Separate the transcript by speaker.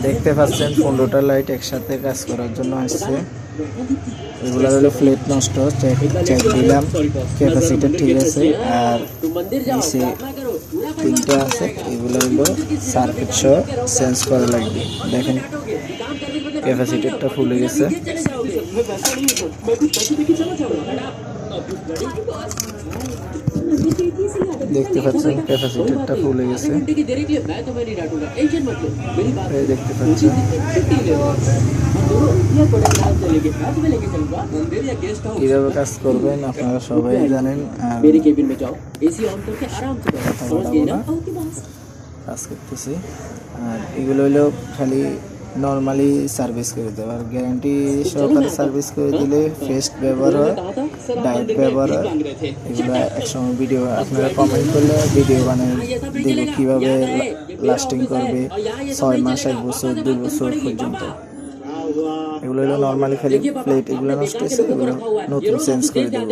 Speaker 1: দেখতে পাচ্ছেন 15টা লাইট একসাথে কাজ করার জন্য আসছে। এগুলো হলো ফ্লেট নষ্ট, চেক দিলাম, ক্যাপাসিটার ঠিক আছে। আর নিচে 3টা আছে, এগুলো হলো সার্কিট সহ চেঞ্জ করা লাগবে। দেখেন ক্যাপাসিটারটা ফুলে গেছে। দেখতে পাচ্ছেন ক্যাপাসিটারটা ফুলে গেছে, এই দেখতে পাচ্ছেন। কিভাবে কাজ করবেন আপনারা সবাই জানেন, আর কাজ করতেছি। আর এগুলো হলো খালি নর্মালি সার্ভিস করে দেওয়া, আর গ্যারান্টি সহকারে সার্ভিস করে দিলে ফেস্ট ব্যবহার হয়, ডায়েট ব্যবহার হয়। এগুলো একসময় ভিডিও আপনারা কমেন্ট করলে ভিডিও বানিয়ে দেবো কীভাবে লাস্টিং করবে 6 মাস, 1 বছর, 2 বছর পর্যন্ত। এগুলো হলো নর্মালি খালি প্লেট, এগুলো নষ্ট হয়েছে, এগুলো নতুন চেঞ্জ করে দেবো।